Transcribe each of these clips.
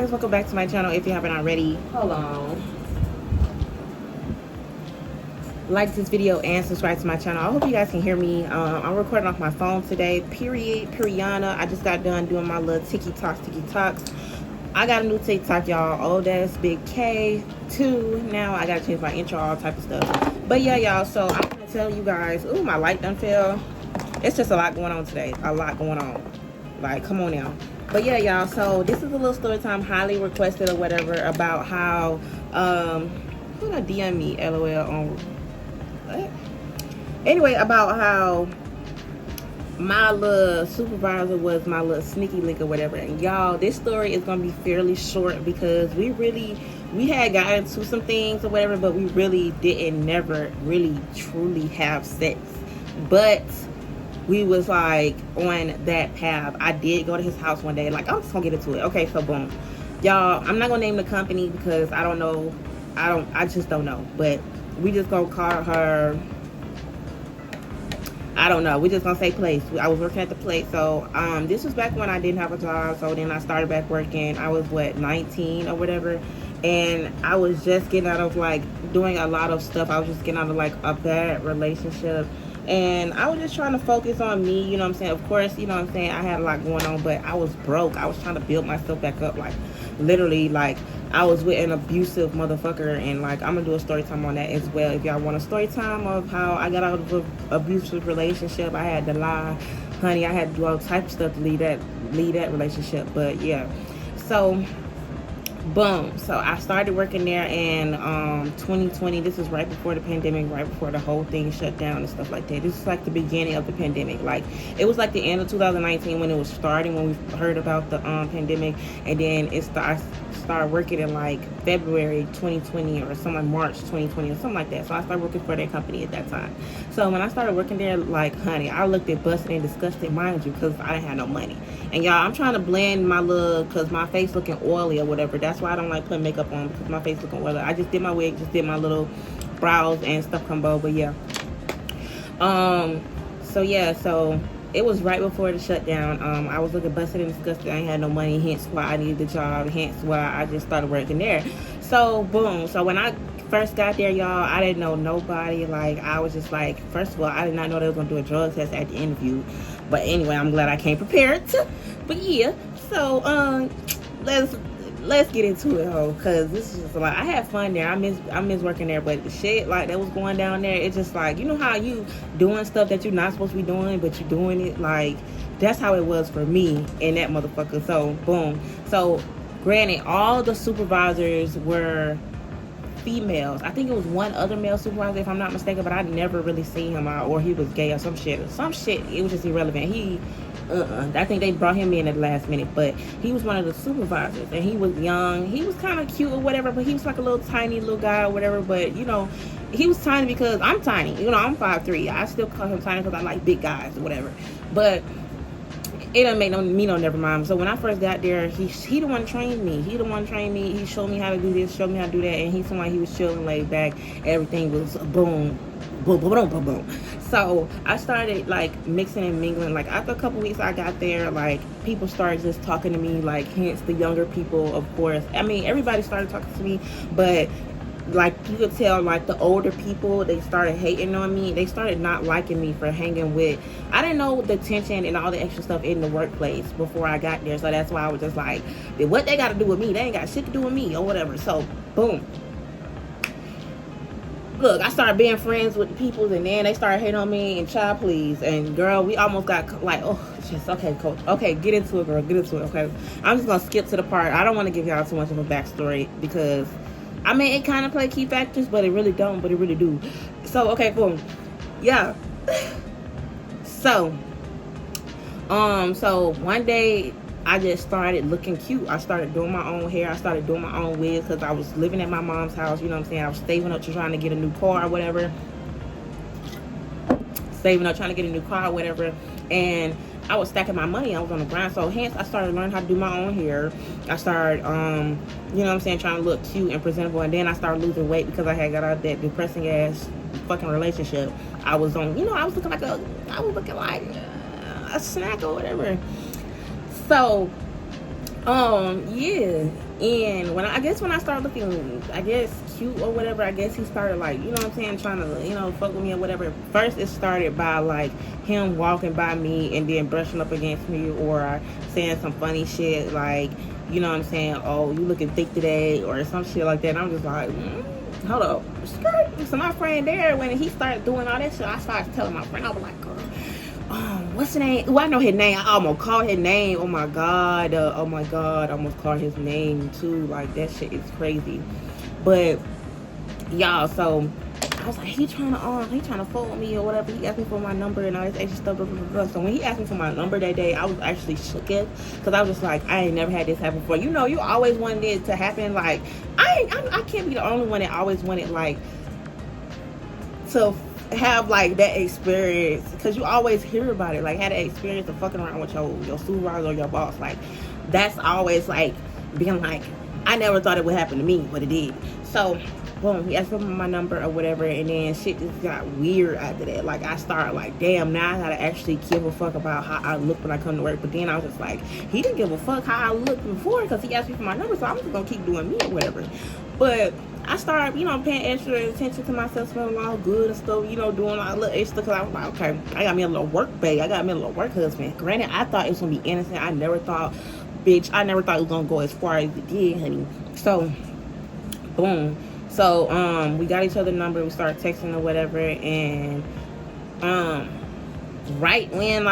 guys, welcome back to my channel. If you haven't already, hold on, like this video and subscribe to my channel. I hope you guys can hear me. I'm recording off my phone today. Periana. I just got done doing my little TikToks. I got a new TikTok, y'all. Oh, that's Big K2. Now I gotta change my intro, all type of stuff. But yeah, y'all, so I'm gonna tell you guys. Ooh, my light done fell. It's just a lot going on today. A lot going on. Like, come on now. But yeah, y'all, so this is a little story time, highly requested or whatever, about how who done DM me LOL on what? Anyway, about how my little supervisor was my little sneaky link or whatever. And y'all, this story is gonna be fairly short because we had gotten into some things or whatever, but we really didn't never really truly have sex. But we was like on that path. I did go to his house one day. Like, I'm just gonna get into it. Okay, so boom, y'all, I'm not gonna name the company because I don't know. I just don't know. But we just gonna call her, I don't know. We just gonna say place. I was working at the place. So this was back when I didn't have a job. So then I started back working. I was what, 19 or whatever. And I was just getting out of like doing a lot of stuff. I was just getting out of like a bad relationship. And I was just trying to focus on me, you know what I'm saying? Of course, you know what I'm saying? I had a lot going on, but I was broke. I was trying to build myself back up. Like, literally, like, I was with an abusive motherfucker. And, like, I'm going to do a story time on that as well. If y'all want a story time of how I got out of an abusive relationship, I had to lie. Honey, I had to do all type of stuff to leave that relationship. But, yeah. So boom, so I started working there in 2020. This is right before the pandemic, right before the whole thing shut down and stuff like that. This is like the beginning of the pandemic. Like, it was like the end of 2019 when it was starting, when we heard about the pandemic. And then I started working in like February 2020 or something, like March 2020 or something like that. So I started working for that company at that time. So when I started working there, like, honey, I looked at busted and disgusted, mind you, because I didn't have no money. And y'all, I'm trying to blend my look because my face looking oily or whatever. That's why I don't like putting makeup on, because my face looking oily. I just did my wig, just did my little brows and stuff combo. But yeah, so yeah, so it was right before the shutdown. I was looking busted and disgusted. I ain't had no money, hence why I needed the job, hence why I just started working there. So boom, so when I first got there, y'all, I didn't know nobody. Like, I was just like, first of all, I did not know they was gonna do a drug test at the interview. But anyway, I'm glad I came prepared. But yeah, so let's get into it, ho, because this is just a lot. I had fun there. I miss working there, but the shit like that was going down there, it's just like, you know how you doing stuff that you're not supposed to be doing, but you're doing it. Like, that's how it was for me in that motherfucker. So boom. So granted, all the supervisors were females. I think it was one other male supervisor, if I'm not mistaken, but I never really seen him out, or he was gay or some shit. It was just irrelevant. I think they brought him in at the last minute, but he was one of the supervisors, and he was young. He was kind of cute or whatever, but he was like a little tiny little guy or whatever. But you know, he was tiny because I'm tiny. You know, I'm 5'3". I still call him tiny because I like big guys or whatever. But it didn't make me no never mind. So when I first got there, he the one trained me. He showed me how to do this, showed me how to do that, and he seemed like he was chilling, laid back. Everything was boom, boom, boom, boom, boom, boom. So I started like mixing and mingling. Like, after a couple weeks I got there, like, people started just talking to me, like, hence the younger people, of course. I mean, everybody started talking to me, but like, you could tell, like, the older people, they started hating on me. They started not liking me for hanging with, I didn't know the tension and all the extra stuff in the workplace before I got there. So that's why I was just like, what they got to do with me? They ain't got shit to do with me or whatever. So boom, look, I started being friends with the people, and then they started hating on me, and child, please. And girl, we almost got like, oh, just, okay, coach. Okay, get into it, girl. Get into it, okay? I'm just going to skip to the part. I don't want to give y'all too much of a backstory because, I mean, it kind of play key factors, but it really don't, but it really do. So, okay, cool. Yeah. So, so one day, I just started looking cute. I started doing my own hair. I started doing my own wigs because I was living at my mom's house. You know what I'm saying? I was saving up to trying to get a new car or whatever. And I was stacking my money. I was on the grind. So hence, I started learning how to do my own hair. I started, you know what I'm saying, trying to look cute and presentable. And then I started losing weight because I had got out of that depressing ass fucking relationship. I was on, you know, I was looking like a snack or whatever. So Yeah. And I guess when I started looking, I guess cute or whatever, I guess he started like, you know what I'm saying, trying to, fuck with me or whatever. First, it started by like him walking by me and then brushing up against me or saying some funny shit like, you know what I'm saying, oh, you looking thick today or some shit like that. And I'm just like, hold up, skirt. So my friend there, when he started doing all that shit, I started telling my friend, I was like, girl, what's his name? Well, I know his name. I almost called his name. Oh my god. Oh my god. I almost called his name too. Like that shit is crazy. But y'all, so I was like, he trying to phone me or whatever. He asked me for my number and all this extra stuff. Blah, blah, blah. So when he asked me for my number that day, I was actually shook because I was just like, I ain't never had this happen before. You always wanted it to happen. Like I can't be the only one that always wanted like to have like that experience, because you always hear about it, like had that experience of fucking around with your supervisor or your boss. Like that's always like being like, I never thought it would happen to me, but it did. So boom, he asked for my number or whatever, and then shit just got weird after that. Like I started like, damn, now I gotta actually give a fuck about how I look when I come to work. But then I was just like, he didn't give a fuck how I looked before because he asked me for my number, so I'm just gonna keep doing me or whatever. But I started, paying extra attention to myself, smelling all good and stuff, doing a little extra, because I was like, okay, I got me a little work babe. I got me a little work husband. Granted, I thought it was going to be innocent. I never thought it was going to go as far as it did, honey. So, boom. So, we got each other's number. We started texting or whatever. And, right when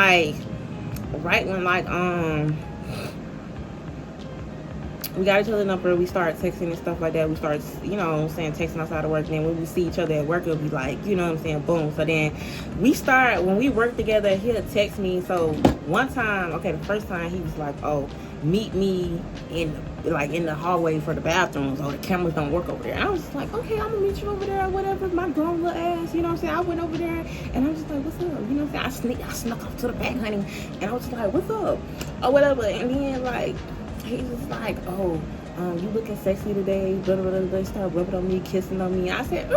we got each other's number, we started texting and stuff like that. We started, texting outside of work. And then when we see each other at work, it'll be like, boom. So then when we work together, he'll text me. So one time, the first time he was like, oh, meet me in the hallway for the bathrooms, or the cameras don't work over there. And I was just like, okay, I'm gonna meet you over there or whatever. My grown little ass, I went over there and I was just like, what's up? I snuck up to the back, honey, and I was just like, what's up? Or whatever. And then he was like, oh, you looking sexy today, blah, blah, blah, blah. Started rubbing on me, kissing on me. I said,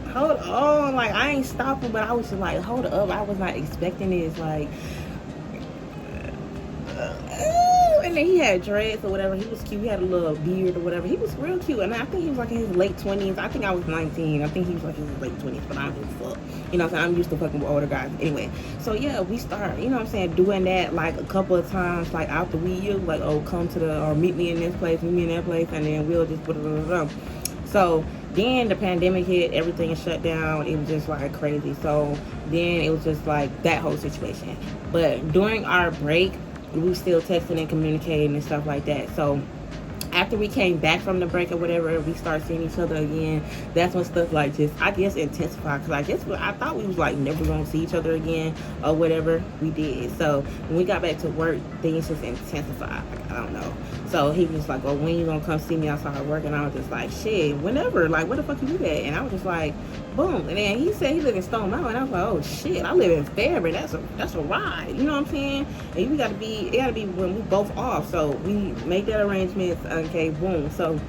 hold on. Like, I ain't stopping, but I was just like, hold up. I was not expecting this. Like, and then he had dreads or whatever. He was cute. He had a little beard or whatever. He was real cute. And I think he was like in his late 20s. I think I was 19. I think he was like in his late 20s, but I don't give a fuck. What I'm saying? I'm used to fucking with older guys. Anyway, so yeah, we start, doing that like a couple of times, like out the week, like, oh, come to or meet me in this place, meet me in that place, and then we'll just blah, blah, blah, blah. So then the pandemic hit, everything is shut down. It was just like crazy. So then it was just like that whole situation. But during our break, we still texting and communicating and stuff like that. So after we came back from the break or whatever, we started seeing each other again. That's when stuff like just, I guess, intensified. Because I thought we was like never going to see each other again or whatever. We did. So when we got back to work, things just intensified. Like, I don't know. So he was like, well, when you going to come see me outside work? And I was just like, shit, whenever. Like, where the fuck you do that? And I was just like, boom. And then he said he lived in Stone Mountain. And I was like, oh shit, I live in Fairburn. That's a ride. You know what I'm saying? And it gotta be when we both off. So we make that arrangement. Okay, boom. So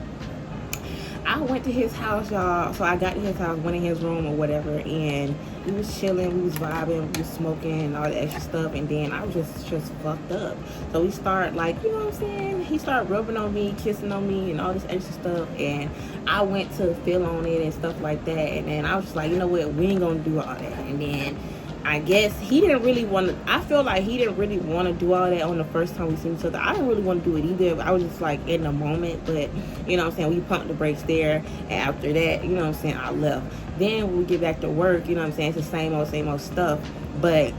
I went to his house, y'all. So I got to his house, went in his room or whatever, and we was chilling, we was vibing, we was smoking and all the extra stuff. And then I was just fucked up. So we start like, you know what I'm saying? He started rubbing on me, kissing on me, and all this extra stuff. And I went to feel on it and stuff like that. And then I was just like, you know what? We ain't gonna do all that. And then I guess he didn't really want to, I feel like he didn't really want to do all that on the first time we seen each other. I didn't really want to do it either. I was just like in the moment, but you know what I'm saying, we pumped the brakes there, and after that, you know what I'm saying, I left. Then when we get back to work, you know what I'm saying, it's the same old stuff. But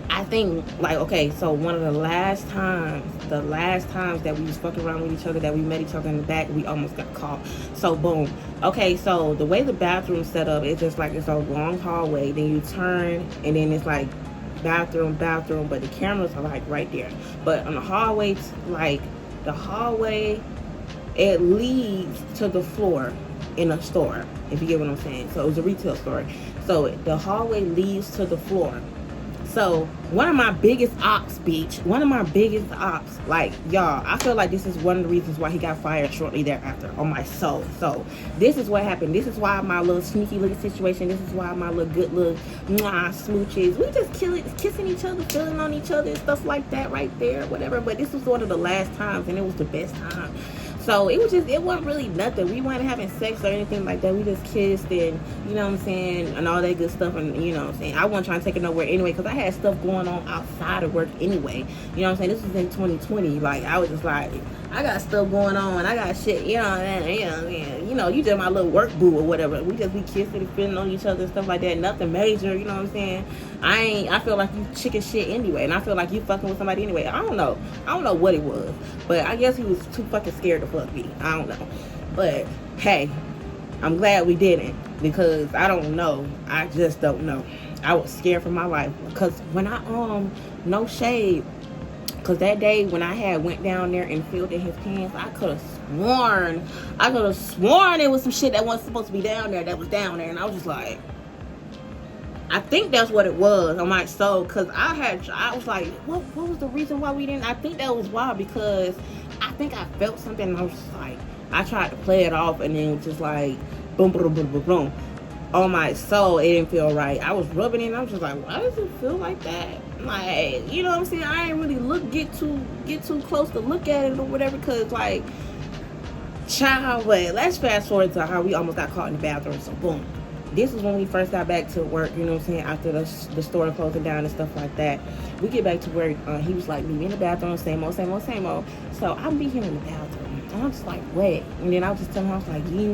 I think, like, okay, so one of the last times that we was fucking around with each other, that we met each other in the back, we almost got caught. So boom. Okay, so the way the bathroom's set up, it's just like it's a long hallway, then you turn, and then it's like bathroom, but the cameras are like right there. But on the hallway, like the hallway, it leads to the floor in a store, if you get what I'm saying. So it was a retail store. So the hallway leads to the floor. So one of my biggest ops, like y'all, I feel like this is one of the reasons why he got fired shortly thereafter, on my soul. So this is what happened. This is why my little sneaky little situation, this is why my little good little smooches, we just kissing each other, feeling on each other and stuff like that right there, whatever. But this was one of the last times, and it was the best time. So it wasn't really nothing. We weren't having sex or anything like that. We just kissed and, you know what I'm saying, and all that good stuff. And, you know what I'm saying, I wasn't trying to take it nowhere anyway, because I had stuff going on outside of work anyway. You know what I'm saying? This was in 2020. Like, I was just like, I got stuff going on. I got shit, you know what I'm saying? You know, you just my little work boo or whatever. We just be kissing and feeling on each other and stuff like that. Nothing major, you know what I'm saying? I feel like you chicken shit anyway, and I feel like you fucking with somebody anyway. I don't know what it was, but I guess he was too fucking scared to fuck me. I don't know, but hey, I'm glad we didn't, because I don't know. I just don't know. I was scared for my life, because when I no shade, because that day when I had went down there and filled in his pants, I could have sworn it was some shit that wasn't supposed to be down there that was down there, and I was just like, I think that's what it was on my soul, because I was like, what was the reason why we didn't? I think that was why, because I think I felt something, and I was just like, I tried to play it off, and then it was just like, boom, boom, boom, boom, boom. On my soul, it didn't feel right. I was rubbing it, and I was just like, why does it feel like that? Like, you know what I'm saying? I ain't really get too close to look at it or whatever, because like, child, but let's fast forward to how we almost got caught in the bathroom. So boom. This was when we first got back to work, you know what I'm saying, after the store closing down and stuff like that. We get back to work, he was like, meet me in the bathroom, same old. So I meet him in the bathroom, and I'm just like, what? And then I was just telling him, I was like, you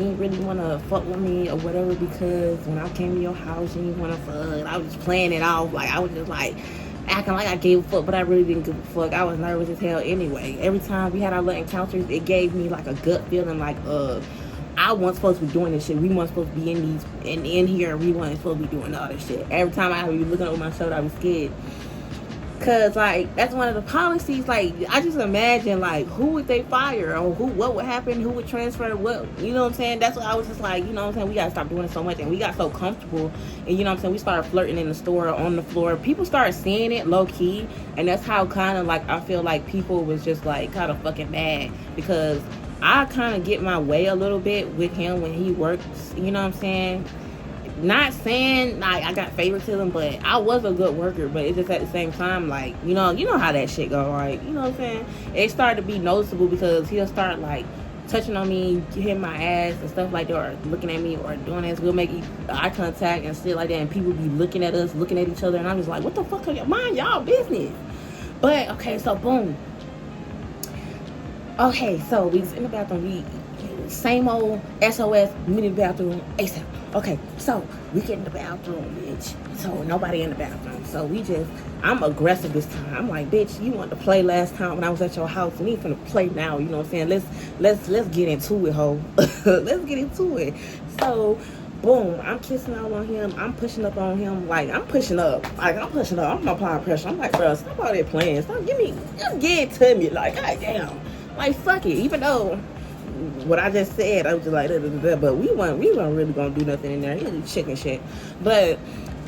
ain't really wanna fuck with me or whatever, because when I came to your house, you didn't wanna fuck. I was just playing it off, like, I was just like, acting like I gave a fuck, but I really didn't give a fuck. I was nervous as hell anyway. Every time we had our little encounters, it gave me like a gut feeling like, I wasn't supposed to be doing this shit. We weren't supposed to be in here. We weren't supposed to be doing all this shit. Every time I would be looking over my shoulder, I was scared. Cause like, that's one of the policies. Like, I just imagine like, who would they fire, or what would happen, who would transfer what, you know what I'm saying? That's what I was just like, you know what I'm saying, we gotta stop doing it so much. And we got so comfortable, and you know what I'm saying, we started flirting in the store, on the floor. People started seeing it low key, and that's how kind of like, I feel like people was just like kind of fucking mad, because I kind of get my way a little bit with him when he works, you know what I'm saying? Not saying like I got favoritism, but I was a good worker. But it's just at the same time, like, you know how that shit go, like, you know what I'm saying? It started to be noticeable, because he'll start like touching on me, hitting my ass and stuff like that, or looking at me, or doing this. We'll make eye contact and shit like that, and people be looking at us, looking at each other, and I'm just like, what the fuck are y'all, mind y'all business? But okay, so boom. Okay, so we was in the bathroom. Same old SOS, meet in the bathroom ASAP. Okay, so we get in the bathroom, bitch. So nobody in the bathroom. So I'm aggressive this time. I'm like, bitch, you wanted to play last time when I was at your house. We ain't finna play now, you know what I'm saying? Let's get into it, ho. Let's get into it. So boom, I'm kissing all on him. I'm pushing up on him. Like, I'm pushing up. I'm applying pressure. I'm like, bro, stop all that playing. Just get it to me. Like, god damn. Like, fuck it. Even though what I just said, I was just like, but we weren't really gonna do nothing in there. He was chicken shit. But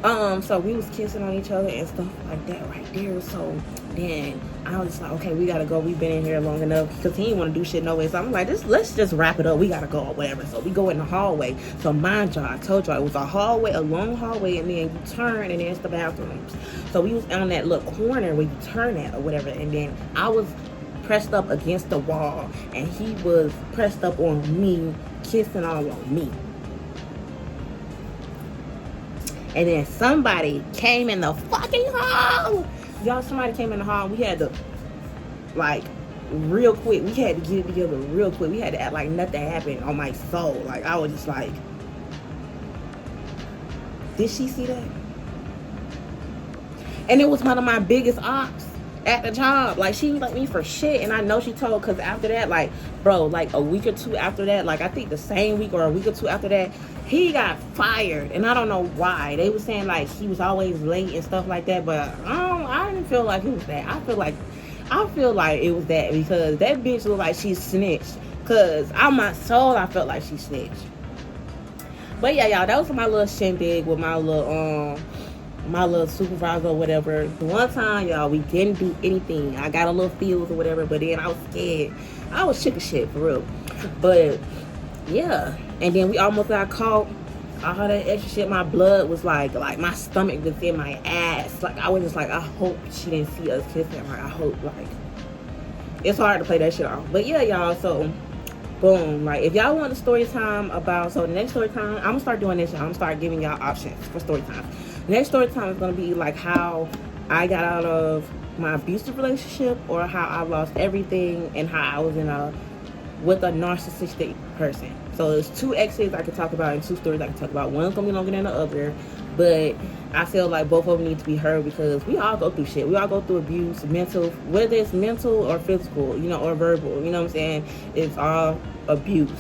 so we was kissing on each other and stuff like that right there. So then I was just like, okay, we gotta go. We've been in here long enough, because he didn't want to do shit no way. So I'm like, let's just wrap it up. We gotta go or whatever. So we go in the hallway. So mind y'all, I told y'all it was a hallway, a long hallway, and then you turn and there's the bathrooms. So we was on that little corner where you turn at or whatever, and then I was pressed up against the wall, and he was pressed up on me, kissing all on me. And then somebody came in the fucking hall. Y'all, somebody came in the hall. We had to, like, real quick. We had to get it together real quick. We had to act like nothing happened, on my soul. Like, I was just like, did she see that? And it was one of my biggest ops at the job. Like, she didn't like me for shit, and I know she told, because after that, like, bro, like a week or two after that, like I think the same week or a week or two after that, he got fired, and I don't know why. They were saying like he was always late and stuff like that, but I didn't feel like it was that. I feel like it was that, because that bitch looked like she snitched, because on my soul I felt like she snitched. But yeah, y'all, that was my little shindig with my little my little supervisor or whatever. One time, y'all, we didn't do anything. I got a little feels or whatever, but then I was scared. I was shook as shit, for real. But yeah, and then we almost got caught. All that extra shit, my blood was like my stomach was in my ass. Like, I was just like, I hope she didn't see us kissing. Like, I hope, like, it's hard to play that shit off. But yeah, y'all, so boom. Like, if y'all want a story time about, so the next story time, I'm gonna start doing this, y'all. I'm gonna start giving y'all options for story time. Next story time is gonna be like how I got out of my abusive relationship, or how I lost everything, and how I was with a narcissistic person. So there's 2 exes I could talk about and 2 stories I could talk about. One's gonna be longer than the other, but I feel like both of them need to be heard because we all go through shit. We all go through abuse, mental, whether it's mental or physical, you know, or verbal. You know what I'm saying? It's all abuse.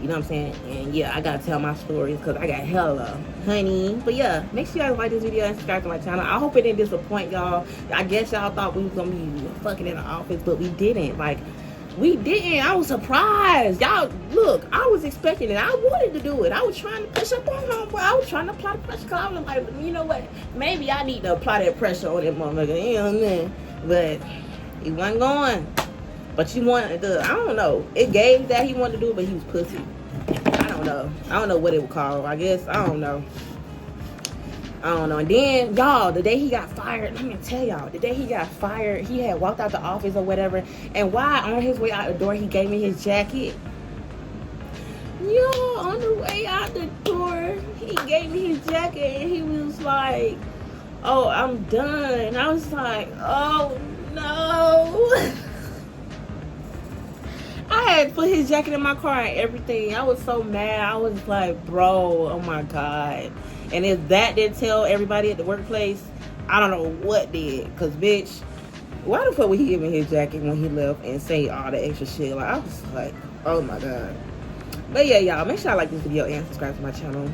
You know what I'm saying? And yeah, I gotta tell my stories because I got hella honey. But yeah, make sure you guys like this video and subscribe to my channel. I hope it didn't disappoint y'all. I guess y'all thought we was gonna be fucking in the office, but we didn't. Like, we didn't. I was surprised. Y'all, look, I was expecting it. I wanted to do it. I was trying to push up on him, but I was trying to apply the pressure because I was like, you know what? Maybe I need to apply that pressure on that motherfucker. You know what I mean? But he wasn't going. But you wanted to, I don't know. It gave that he wanted to do it, but he was pussy. I don't know. I don't know what it would call. I guess. I don't know. And then, y'all, the day he got fired, let me tell y'all, the day he got fired, he had walked out the office or whatever, and while on his way out the door, he gave me his jacket. Yo, on the way out the door, he gave me his jacket, and he was like, oh, I'm done. And I was like, oh, no. I had put his jacket in my car and everything. I was so mad. I was like, bro, oh, my God. And if that didn't tell everybody at the workplace, I don't know what did. Because, bitch, why the fuck would he give me his jacket when he left and say all the extra shit? Like, I was like, oh, my God. But, yeah, y'all, make sure y'all like this video and subscribe to my channel.